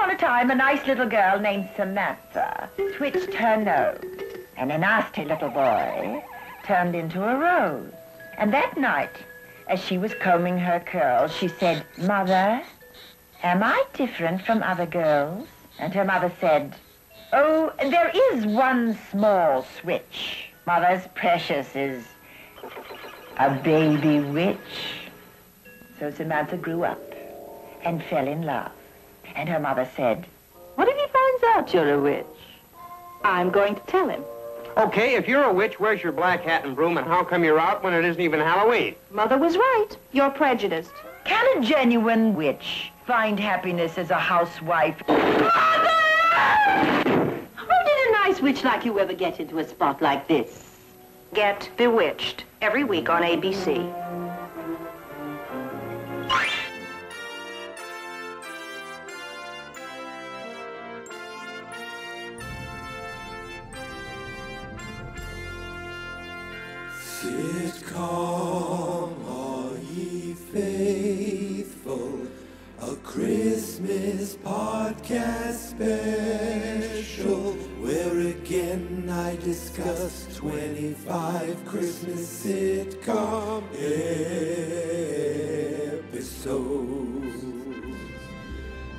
upon a time, a nice little girl named Samantha switched her nose, and a nasty little boy turned into a rose. And that night, as she was combing her curls, she said, "Mother, am I different from other girls?" And her mother said, "Oh, there is one small switch. Mother's precious is a baby witch." So Samantha grew up and fell in love. And her mother said, "What if he finds out you're a witch?" "I'm going to tell him." Okay, if you're a witch, where's your black hat and broom, and how come you're out when it isn't even Halloween? Mother was right. You're prejudiced. Can a genuine witch find happiness as a housewife? Mother! How did a nice witch like you ever get into a spot like this? Get Bewitched every week on ABC. Sitcom, are ye faithful? A Christmas podcast special, where again I discuss 25 Christmas sitcom episodes.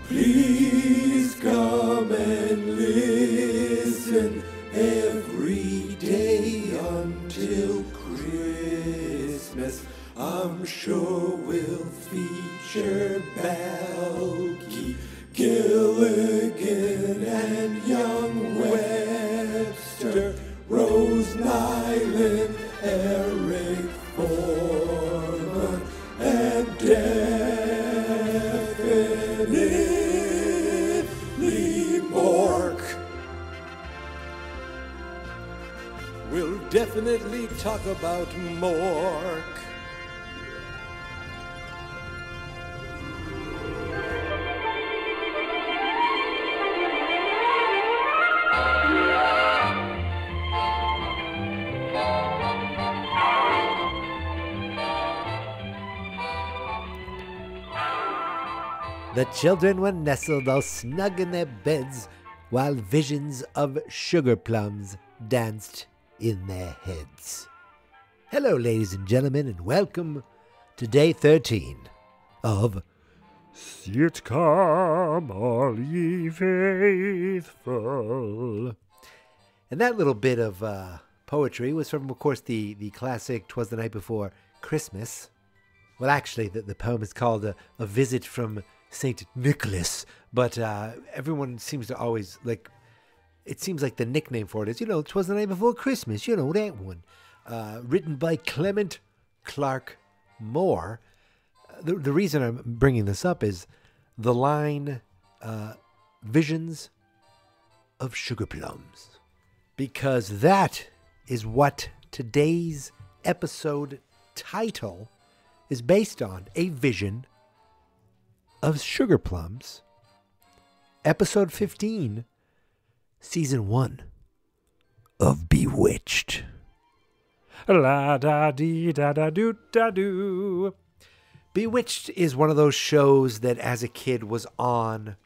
Please come and listen every day until Christmas. I'm sure we'll feature Balky, Gilligan, and young Webster, Rose Nyland, Eric Foreman, and definitely Mork. We'll definitely talk about Mork. The children were nestled all snug in their beds, while visions of sugar plums danced in their heads. Hello, ladies and gentlemen, and welcome to day 13 of Sitcom, All Ye Faithful. And that little bit of poetry was from, of course, the classic 'Twas the Night Before Christmas. Well, actually, the poem is called A Visit from St. Nicholas, but everyone seems to always, it seems like the nickname for it is, 'Twas the Night Before Christmas, that one. Written by Clement Clark Moore. The reason I'm bringing this up is the line, visions of sugar plums. Because that is what today's episode title is based on, a vision of sugar plums. Episode 15, Season 1 of Bewitched. La da dee da da doo da doo. Bewitched is one of those shows that as a kid was on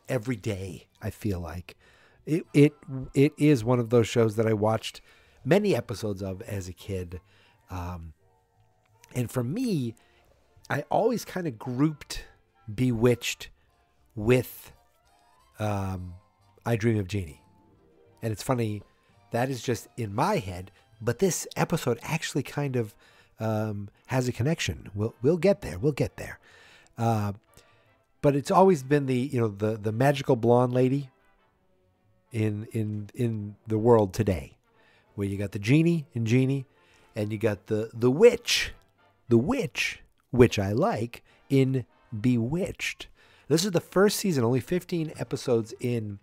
every day, I feel like. It is one of those shows that I watched many episodes of as a kid. And for me, I always kind of grouped Bewitched with I Dream of Jeannie. And it's funny, that is just in my head, but this episode actually kind of has a connection. We'll get there. But it's always been the magical blonde lady in the world today, where you got the genie in Jeannie, and you got the witch, which I like, in Bewitched. This is the first season, only 15 episodes in,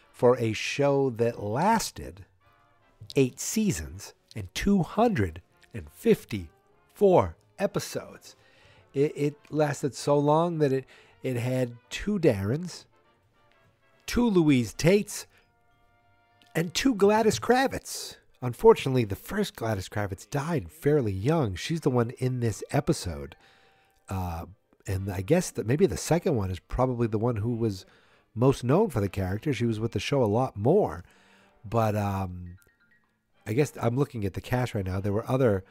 for a show that lasted 8 seasons and 254 episodes. It lasted so long that it had 2 Darrens, 2 Louise Tates, and 2 Gladys Kravitz. Unfortunately, the first Gladys Kravitz died fairly young. She's the one in this episode. And I guess that maybe the second one is probably the one who was most known for the character. She was with the show a lot more. But I guess I'm looking at the cast right now. There were other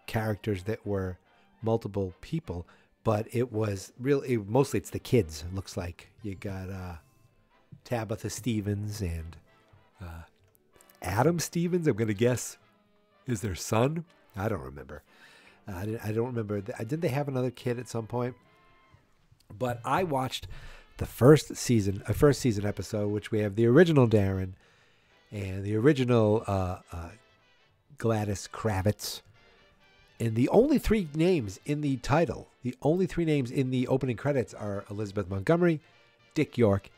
characters that were multiple people, but it was really, mostly it's the kids, it looks like. You got Tabitha Stevens and Adam Stevens, I'm going to guess, is their son. I don't remember. I don't remember. Didn't they have another kid at some point? But I watched the first season episode, which we have the original Darren and the original Gladys Kravitz. And the only three names in the title, the only three names in the opening credits are Elizabeth Montgomery, Dick York,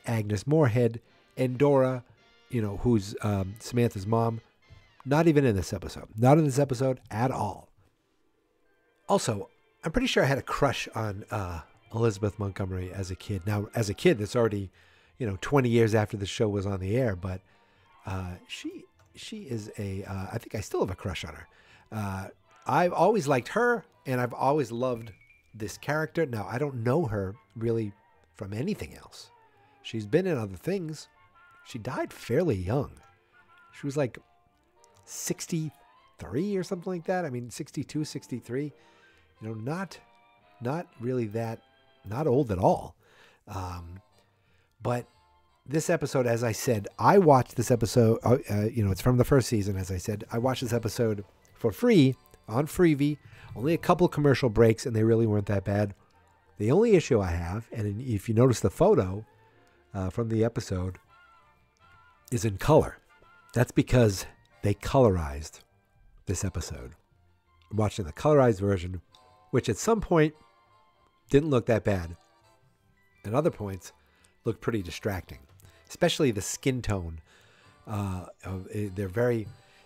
Agnes Moorehead, and Dora, who's Samantha's mom. Not even in this episode. Not in this episode at all. Also, I'm pretty sure I had a crush on Elizabeth Montgomery as a kid. Now, as a kid, that's already, 20 years after the show was on the air, but she is I think I still have a crush on her. I've always liked her, and I've always loved this character. Now, I don't know her really from anything else. She's been in other things. She died fairly young. She was like 63 or something like that. I mean, 62, 63. Not really that, not old at all. But this episode, as I said, I watched this episode, it's from the first season, as I said. I watched this episode for free on Freevee, only a couple commercial breaks, and they really weren't that bad. The only issue I have, and if you notice the photo from the episode, is in color. That's because they colorized this episode. I'm watching the colorized version, which at some point didn't look that bad. At other points, looked pretty distracting, especially the skin tone.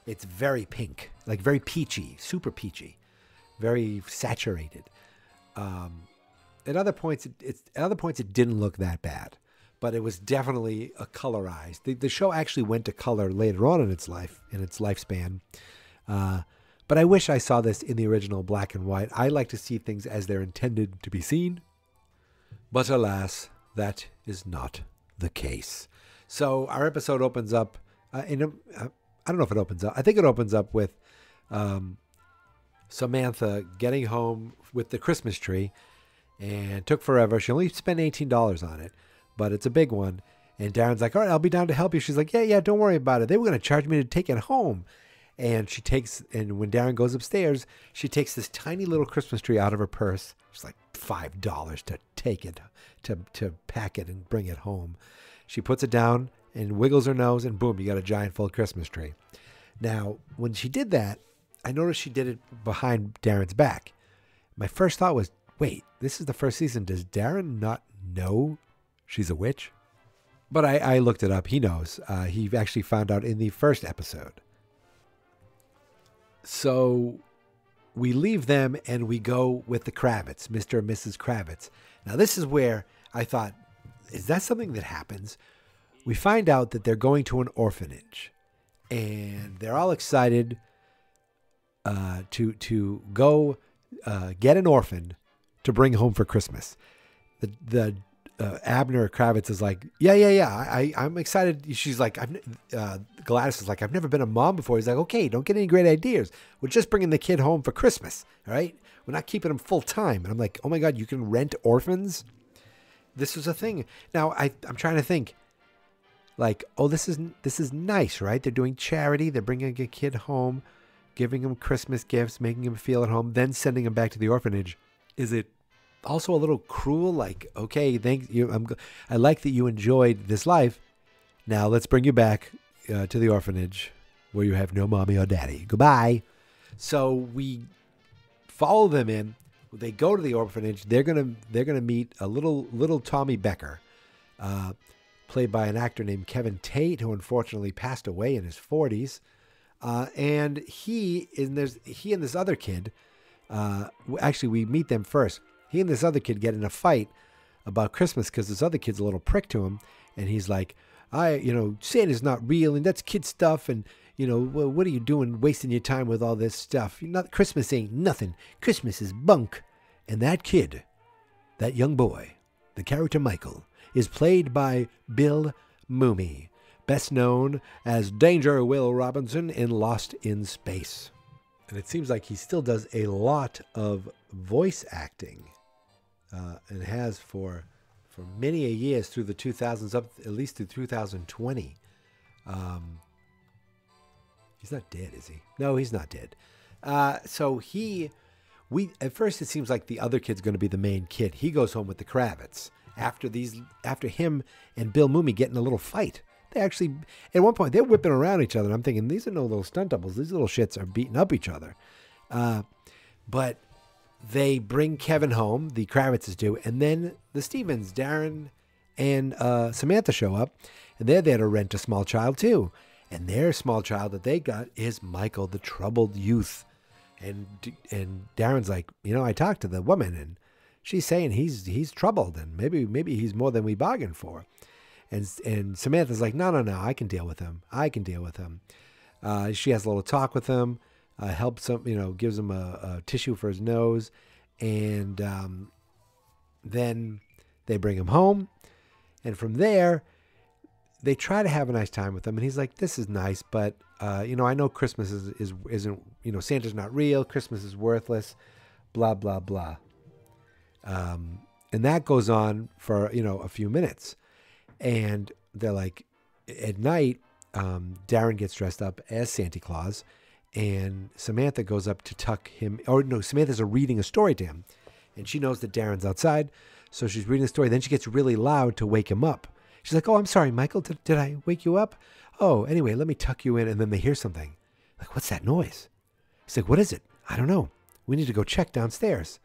It's very pink, like very peachy, super peachy, very saturated. At other points, it didn't look that bad, but it was definitely a colorized. The show actually went to color later on in its lifespan. But I wish I saw this in the original black and white. I like to see things as they're intended to be seen. But alas, that is not the case. So our episode opens up I don't know if it opens up. I think it opens up with Samantha getting home with the Christmas tree, and took forever. She only spent $18 on it, but it's a big one. And Darren's like, all right, I'll be down to help you. She's like, yeah, don't worry about it. They were going to charge me to take it home. And when Darren goes upstairs, she takes this tiny little Christmas tree out of her purse. It's like $5 to take it, to pack it and bring it home. She puts it down and wiggles her nose, and boom, you got a giant full Christmas tree. Now, when she did that, I noticed she did it behind Darren's back. My first thought was, wait, this is the first season. Does Darren not know she's a witch? But I looked it up. He knows. He actually found out in the first episode. So we leave them and we go with the Kravitz, Mr. and Mrs. Kravitz. Now, this is where I thought, is that something that happens? We find out that they're going to an orphanage, and they're all excited to go get an orphan to bring home for Christmas. The Abner Kravitz is like, yeah, I'm excited. She's like, Gladys is like, I've never been a mom before. He's like, okay, don't get any great ideas. We're just bringing the kid home for Christmas, all right? We're not keeping him full time. And I'm like, oh my God, you can rent orphans? This is a thing. Now, I'm trying to think, like, oh, this is nice, right? They're doing charity. They're bringing a kid home, giving him Christmas gifts, making him feel at home, then sending him back to the orphanage. Is it also a little cruel? Like, okay, thank you. I like that you enjoyed this life. Now let's bring you back to the orphanage where you have no mommy or daddy. Goodbye. So we follow them in. They go to the orphanage. They're gonna meet a little Tommy Becker, played by an actor named Kevin Tate, who unfortunately passed away in his 40s. And he and this other kid. Actually, we meet them first. He and this other kid get in a fight about Christmas because this other kid's a little prick to him. And he's like, Santa's not real and that's kid stuff. And, what are you doing wasting your time with all this stuff? Christmas ain't nothing. Christmas is bunk. And that kid, that young boy, the character Michael, is played by Bill Mumy, best known as Danger Will Robinson in Lost in Space. And it seems like he still does a lot of voice acting, and has for many a years through the 2000s, up at least through 2020. He's not dead, is he? No, he's not dead. So at first it seems like the other kid's going to be the main kid. He goes home with the Kravitz after him and Bill Mumy get in a little fight. They actually, at one point, they're whipping around each other. And I'm thinking, these are no little stunt doubles. These little shits are beating up each other. But they bring Kevin home, the Kravitzes do, and then the Stevens, Darren and Samantha show up, and they're there to rent a small child too. And their small child that they got is Michael, the troubled youth. And Darren's like, I talked to the woman, and she's saying he's troubled, and maybe he's more than we bargained for. And Samantha's like, no, I can deal with him. She has a little talk with him, helps him, gives him a tissue for his nose, and then they bring him home, and from there, they try to have a nice time with him, and he's like, this is nice, but I know Christmas isn't Santa's not real, Christmas is worthless, blah blah blah, and that goes on for a few minutes, and they're like, at night, Darren gets dressed up as Santa Claus, and Samantha goes up to tuck him, Samantha's reading a story to him, and she knows that Darren's outside, so she's reading the story. Then she gets really loud to wake him up. She's like, oh, I'm sorry, Michael. Did I wake you up? Oh, anyway, let me tuck you in. And then they hear something. Like, what's that noise? He's like, what is it? I don't know. We need to go check downstairs.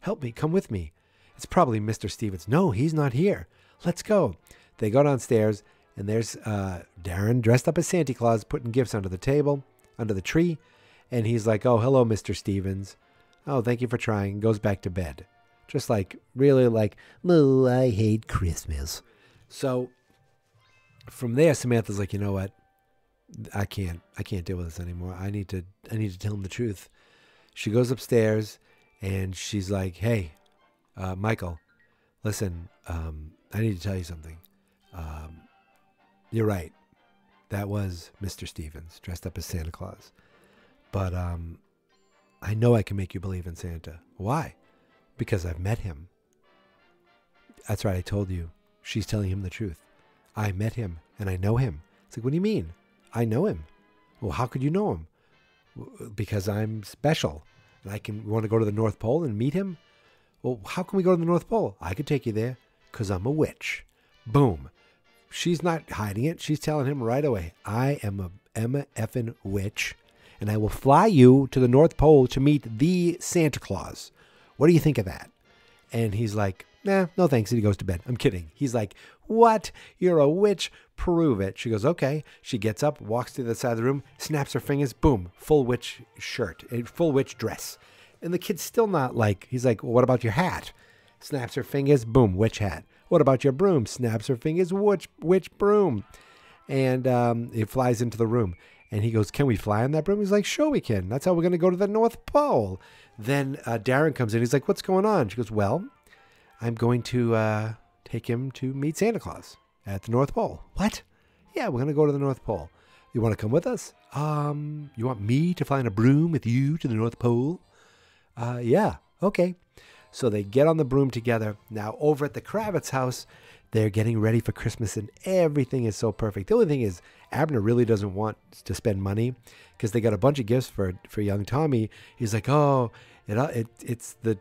Help me. Come with me. It's probably Mr. Stevens. No, he's not here. Let's go. They go downstairs, and there's Darren dressed up as Santa Claus, putting gifts under the table, under the tree. And he's like, oh, hello, Mr. Stevens. Oh, thank you for trying. And goes back to bed. Just like, really like, oh, I hate Christmas. So from there, Samantha's like, you know what? I can't deal with this anymore. I need to tell him the truth. She goes upstairs and she's like, hey, Michael, listen, I need to tell you something. You're right. That was Mr. Stevens dressed up as Santa Claus. But I know I can make you believe in Santa. Why? Because I've met him. That's right. I told you. She's telling him the truth. I met him and I know him. It's like, what do you mean? I know him. Well, how could you know him? Because I'm special. And you want to go to the North Pole and meet him? Well, how can we go to the North Pole? I could take you there because I'm a witch. Boom. She's not hiding it. She's telling him right away, I am a Emma effing witch and I will fly you to the North Pole to meet the Santa Claus. What do you think of that? And he's like, nah, no thanks. And he goes to bed. I'm kidding. He's like, what? You're a witch? Prove it. She goes, okay. She gets up, walks to the side of the room, snaps her fingers, boom, full witch shirt, a full witch dress. And the kid's still not like, he's like, well, what about your hat? Snaps her fingers, boom, witch hat. What about your broom? Snaps her fingers, witch broom. And it flies into the room. And he goes, can we fly on that broom? He's like, sure we can. That's how we're going to go to the North Pole. Then Darren comes in. He's like, what's going on? She goes, well, I'm going to take him to meet Santa Claus at the North Pole. What? Yeah, we're going to go to the North Pole. You want to come with us? You want me to fly in a broom with you to the North Pole? Yeah, okay. So they get on the broom together. Now, over at the Kravitz house, they're getting ready for Christmas, and everything is so perfect. The only thing is, Abner really doesn't want to spend money because they got a bunch of gifts for young Tommy. He's like, oh, it's the,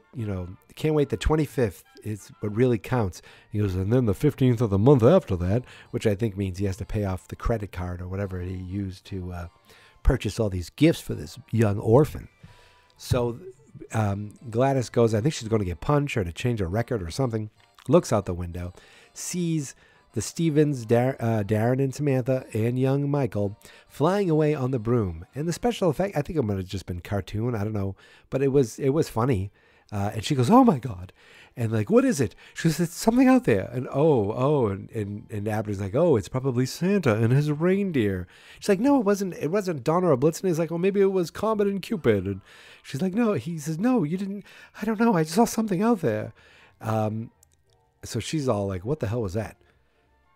can't wait. The 25th is what really counts. He goes, and then the 15th of the month after that, which I think means he has to pay off the credit card or whatever he used to purchase all these gifts for this young orphan. So Gladys goes, I think she's going to get punched or to change a record or something, looks out the window, sees the Stevens, Darren and Samantha and young Michael flying away on the broom. And the special effect, I think it might have just been cartoon, I don't know, but it was funny. And she goes, oh my God. And like, what is it? She goes, it's something out there. And and Abner's like, oh, it's probably Santa and his reindeer. She's like, no, it wasn't Donner or Blitzen. He's like, well, maybe it was Comet and Cupid. And she's like, no, he says, no, you didn't, I don't know. I just saw something out there. So she's all like, what the hell was that?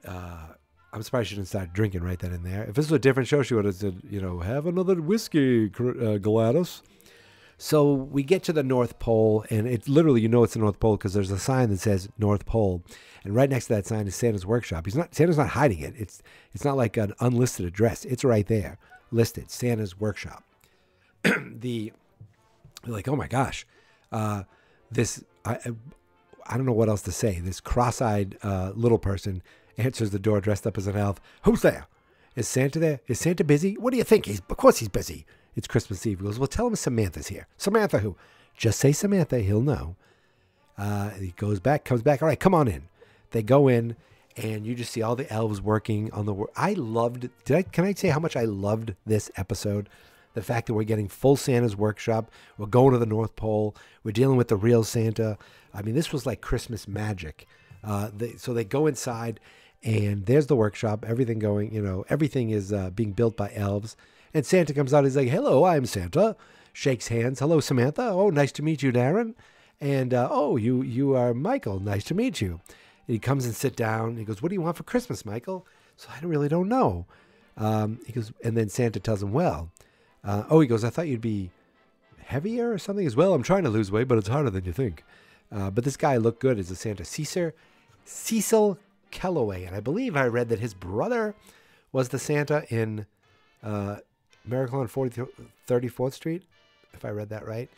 I'm surprised she didn't start drinking right then and there. If this was a different show, she would have said, have another whiskey, Gladys. So we get to the North Pole, and it literally, it's the North Pole because there's a sign that says North Pole. And right next to that sign is Santa's workshop. Santa's not hiding it. It's not like an unlisted address. It's right there, listed, Santa's workshop. They're like, oh my gosh, this, I don't know what else to say. This cross-eyed little person answers the door dressed up as an elf. Who's there? Is Santa there? Is Santa busy? What do you think? Of course he's busy. It's Christmas Eve. He goes, well, tell him Samantha's here. Samantha who? Just say Samantha. He'll know. He goes back, comes back. All right, come on in. They go in, and you just see all the elves working on the work. Can I say how much I loved this episode? The fact that we're getting full Santa's workshop. We're going to the North Pole. We're dealing with the real Santa. I mean, this was like Christmas magic. So they go inside, and there's the workshop. Everything going, everything is being built by elves. And Santa comes out. He's like, hello, I'm Santa. Shakes hands. Hello, Samantha. Oh, nice to meet you, Darren. And, you are Michael. Nice to meet you. And he comes and sit down. He goes, what do you want for Christmas, Michael? So I really don't know. He goes, and then Santa tells him, well, he goes, I thought you'd be heavier or something as well. I'm trying to lose weight, but it's harder than you think. But this guy looked good as a Santa. Cecil Kellaway. And I believe I read that his brother was the Santa in Miracle on 34th Street, if I read that right.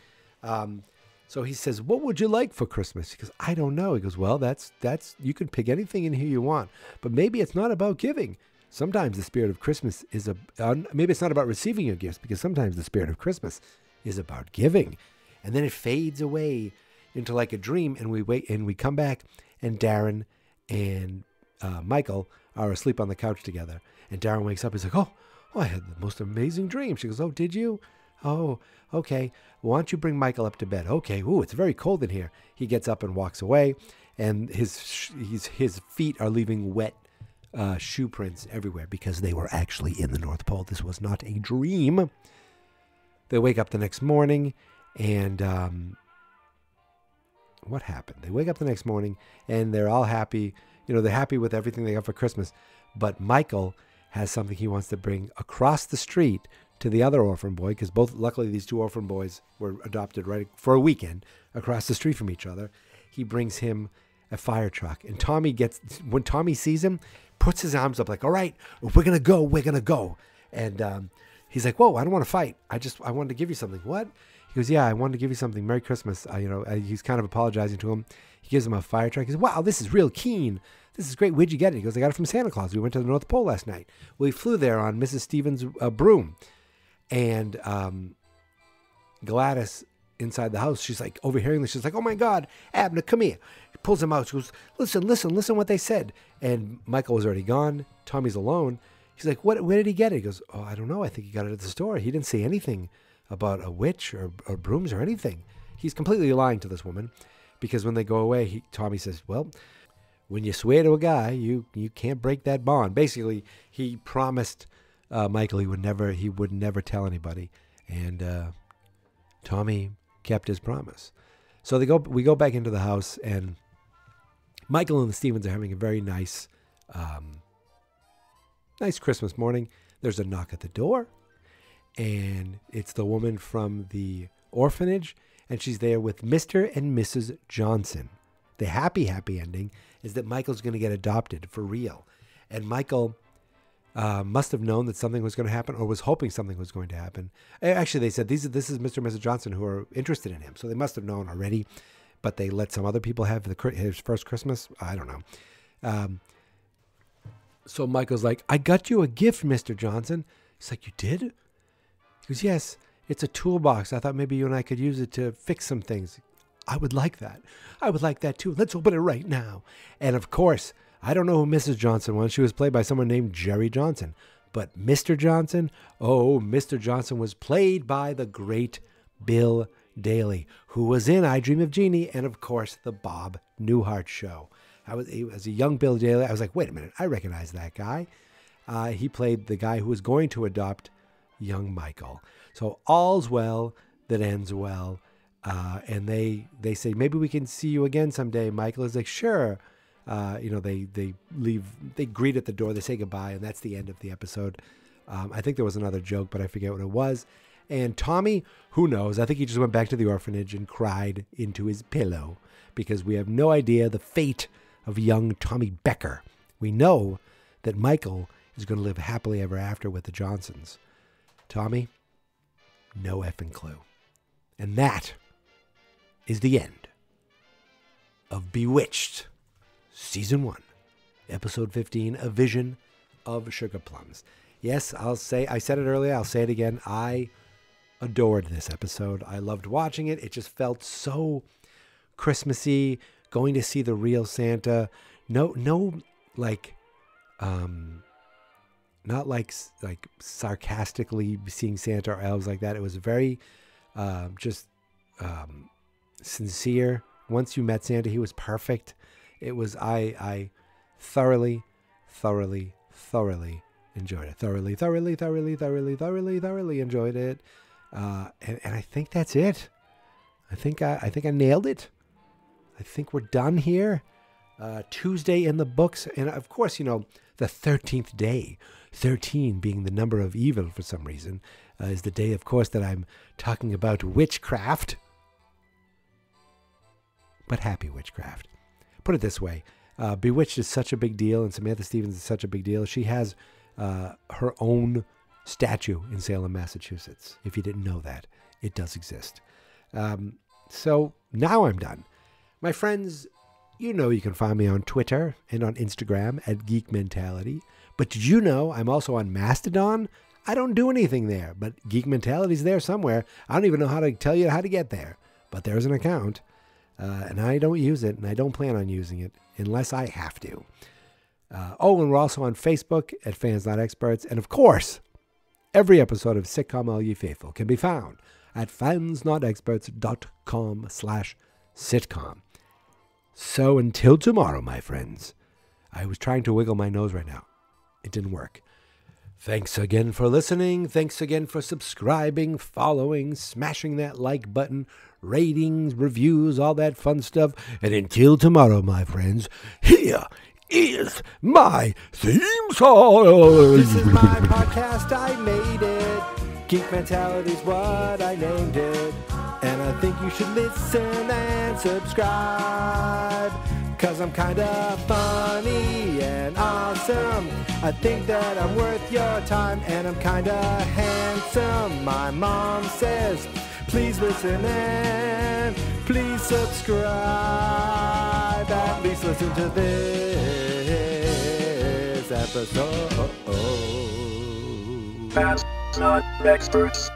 So he says, what would you like for Christmas? He goes, I don't know. He goes, well, that's you can pick anything in here you want. But maybe it's not about giving. Sometimes the spirit of Christmas is maybe it's not about receiving your gifts, because sometimes the spirit of Christmas is about giving. And then it fades away into like a dream, and we wait, and we come back, and Darren and Michael are asleep on the couch together. And Darren wakes up. He's like, oh, I had the most amazing dream. She goes, oh, did you? Oh, okay. Why don't you bring Michael up to bed? Okay. Ooh, it's very cold in here. He gets up and walks away, and his feet are leaving wet shoe prints everywhere because they were actually in the North Pole. This was not a dream. They wake up the next morning, and what happened? They wake up the next morning, and they're all happy. They're happy with everything they got for Christmas. But Michael has something he wants to bring across the street to the other orphan boy, because luckily these two orphan boys were adopted right for a weekend across the street from each other. He brings him a fire truck, and when Tommy sees him, puts his arms up like, all right, we're going to go. And he's like, whoa, I don't want to fight. I wanted to give you something. What? He goes, yeah, I wanted to give you something. Merry Christmas. He's kind of apologizing to him. He gives him a fire truck. He says, wow, this is real keen. This is great. Where'd you get it? He goes, I got it from Santa Claus. We went to the North Pole last night. Well, he flew there on Mrs. Stevens' broom. And Gladys inside the house, she's like overhearing this. She's like, oh my God, Abner, come here. He pulls him out. She goes, listen what they said. And Michael was already gone. Tommy's alone. He's like, where did he get it? He goes, oh, I don't know. I think he got it at the store. He didn't say anything about a witch or brooms or anything. He's completely lying to this woman, because when they go away, Tommy says, well, when you swear to a guy, you can't break that bond. Basically, he promised Michael he would never tell anybody, and Tommy kept his promise. So we go back into the house, and Michael and the Stevens are having a very nice Christmas morning. There's a knock at the door, and it's the woman from the orphanage, and she's there with Mr. and Mrs. Johnson. The happy ending is that Michael's going to get adopted for real, and Michael must have known that something was going to happen, or was hoping something was going to happen. Actually, they said this is Mr. and Mrs. Johnson who are interested in him, so they must have known already, but they let some other people have his first Christmas. I don't know. So Michael's like, I got you a gift, Mr. Johnson. He's like, you did? He goes, yes, it's a toolbox. I thought maybe you and I could use it to fix some things. I would like that. I would like that too. Let's open it right now. And of course, I don't know who Mrs. Johnson was. She was played by someone named Jerry Johnson. But Mr. Johnson, Mr. Johnson was played by the great Bill Daly, who was in I Dream of Jeannie and, of course, the Bob Newhart Show. As a young Bill Daly, I was like, wait a minute, I recognize that guy. He played the guy who was going to adopt young Michael. So all's well that ends well. And they say, maybe we can see you again someday. Michael is like, sure. They leave, they greet at the door, they say goodbye, and that's the end of the episode. I think there was another joke, but I forget what it was. And Tommy, who knows? I think he just went back to the orphanage and cried into his pillow because we have no idea the fate of young Tommy Becker. We know that Michael is going to live happily ever after with the Johnsons. Tommy, no effing clue. And that is the end of Bewitched, Season 1, Episode 15, A Vision of Sugar Plums. Yes, I said it earlier, I'll say it again. I adored this episode. I loved watching it. It just felt so Christmassy, going to see the real Santa. Not like sarcastically seeing Santa or elves like that. It was very sincere. Once you met Santa, he was perfect. It was, I thoroughly enjoyed it. Thoroughly enjoyed it. And I think that's it. I think I nailed it. I think we're done here. Tuesday in the books. And of course, the 13th day, 13 being the number of evil for some reason, is the day, of course, that I'm talking about witchcraft. But happy witchcraft. Put it this way. Bewitched is such a big deal, and Samantha Stevens is such a big deal. She has her own statue in Salem, Massachusetts. If you didn't know that, it does exist. So now I'm done. My friends, you can find me on Twitter and on Instagram at Geek Mentality. But did you know I'm also on Mastodon? I don't do anything there, but Geek Mentality's there somewhere. I don't even know how to tell you how to get there. But there's an account, and I don't use it, and I don't plan on using it unless I have to. And we're also on Facebook at Fans Not Experts. And of course, every episode of Sitcom All Ye Faithful can be found at fansnotexperts.com/sitcom. So until tomorrow, my friends. I was trying to wiggle my nose right now. It didn't work. Thanks again for listening. Thanks again for subscribing, following, smashing that like button, ratings, reviews, all that fun stuff. And until tomorrow, my friends, here is my theme song. This is my podcast. I made it. Geek Mentality's what I named it. And I think you should listen and subscribe. 'Cause I'm kinda funny and awesome. I think that I'm worth your time. And I'm kinda handsome. My mom says, please listen and please subscribe. At least listen to this episode. Fans Not Experts.